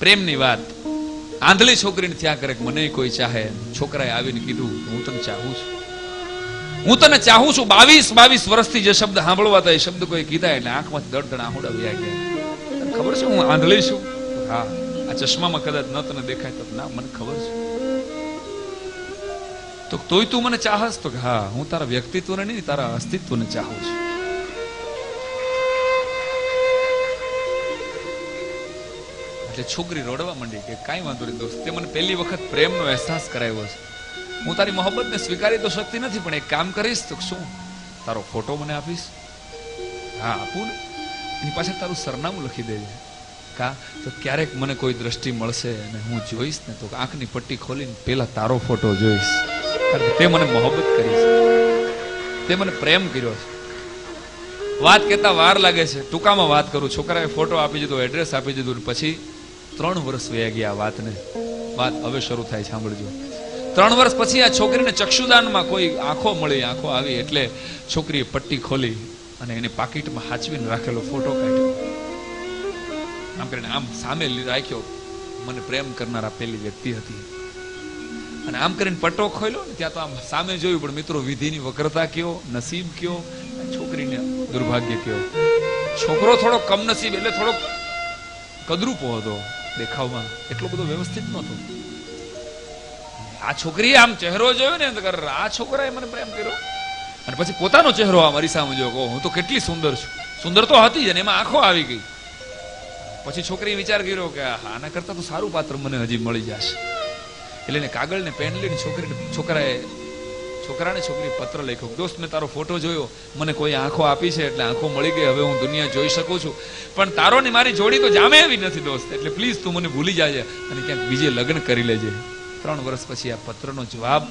પ્રેમની વાત. આંધળી છોકરીને થયા કરે મને કોઈ ચાહે. છોકરાએ આવીને કીધું હું તને ચાહું છું, હું તને ચાહું છું. 22 વર્ષથી જે શબ્દ સાંભળવા હતા એ શબ્દ કોઈ કીધા એટલે આંખમાંથી દળદળ આંખોડા વહી ગયા. તને ખબર છે હું આંધળી છું? હા. આ ચશ્મામાં કદાચ ન તને દેખાય તો ના, મને ખબર છે. તો તોય તું મને ચાહસ? તો હા, હું તારા વ્યક્તિત્વને નહીં તારા અસ્તિત્વને ચાહું છું. એટલે છોકરી રોડવા માંડી કે કાંઈ વાંધો નહીં દોસ્ત, તે મને પહેલી વખત પ્રેમનો અહેસાસ કરાવ્યો છે. હું તારી મોહબ્બતને સ્વીકારી તો શકતી નથી, પણ એક કામ કરીશ તો શું, તારો ફોટો મને આપીશ? હા આપું ને. એની પાછળ તારું સરનામું લખી દેજે. કા તો ક્યારેક મને કોઈ દ્રષ્ટિ મળશે અને હું જોઈશ ને તો આંખની પટ્ટી ખોલીને પેલા તારો ફોટો જોઈશ. કારણ કે તે મને મોહબ્બત કરી છે, તે મને પ્રેમ કર્યો છે. વાત કહેતા વાર લાગે છે, ટૂંકામાં વાત કરું. છોકરાએ ફોટો આપી દીધો, એડ્રેસ આપી દીધું, પછી 3 વર્ષ વયા ગયા વાતને. વાત હવે શરૂ થાય, સાંભળજો. 3 વર્ષ પછી આ છોકરીને ચક્ષુદાનમાં કોઈ આંખો મળી, આંખો આવી એટલે છોકરીએ પટ્ટી ખોલી અને એને પાકીટમાં હાચવીને રાખેલો ફોટો કાઢ્યો. આમ કરીને આમ સામે રાખ્યો. મને પ્રેમ કરનારા પેલી વ્યક્તિ હતી. અને આમ કરીને પટ્ટો ખોલ્યો ને ત્યાં તો આમ સામે જોયું, પણ મિત્રો વિધિની વક્રતા કયો, નસીબ કયો, છોકરીને દુર્ભાગ્ય કયો. છોકરો થોડો કમનસીબ એટલે થોડો કદરૂપો હતો દેખાવમાં, એટલો બધો વ્યવસ્થિત નહોતો. આ છોકરીએ આમ ચહેરો જોયો ને આ છોકરાએ મને પ્રેમ કર્યો. અને પછી પોતાનો ચહેરો આ મારી સામે જોયો, હું તો કેટલી સુંદર છું. સુંદર તો હતી જ અને એમાં આંખો આવી ગઈ. પછી છોકરીએ વિચાર કર્યો કે આના કરતા તો સારું પાત્ર મને હજી મળી જશે. એટલે એને કાગળ ને પેન લઈને છોકરાને છોકરી પત્ર લખ્યો, દોસ્ત મેં તારો ફોટો જોયો, મને કોઈ આંખો આપી છે એટલે આંખો મળી ગઈ, હવે હું દુનિયા જોઈ શકું છું, પણ તારો ને મારી જોડી તો જામે એવી નથી દોસ્ત, એટલે પ્લીઝ તું મને ભૂલી જાજે અને ક્યાંક બીજે લગ્ન કરી લેજે. 3 વર્ષ પછી આ પત્રનો જવાબ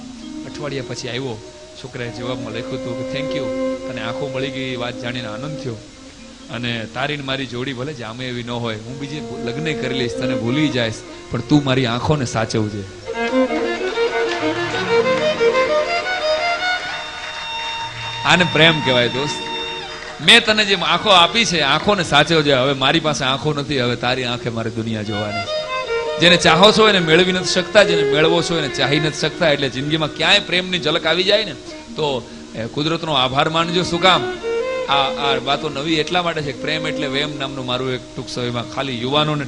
અઠવાડિયા પછી આવ્યો. છોકરાએ જવાબમાં લખ્યું હતું કે થેન્ક યુ, તને આંખો મળી ગઈ વાત જાણીને આનંદ થયો, અને તારી ને મારી જોડી ભલે જામે એવી ન હોય, હું બીજે લગ્ન કરી લઈશ, તને ભૂલી જઈશ, પણ તું મારી આંખોને સાચવજે. આને પ્રેમ કહેવાય દોસ્ત. મેં તને જે આંખો આપી છે, આંખોને સાચવજે. હવે મારી પાસે આંખો નથી, હવે તારી આંખે મારે દુનિયા જોવાની છે. જેને ચાહો છો એને મેળવી નથી શકતા, જેને મેળવો છો એને ચાહી નથી શકતા. એટલે જિંદગીમાં ક્યાંય પ્રેમની ઝલક આવી જાય ને તો કુદરતનો આભાર માનજો. શું કામ? આ વાતો નવી એટલા માટે છે. પ્રેમ એટલે વેમ નામનું મારું એક ટૂંક સમયમાં ખાલી યુવાનોને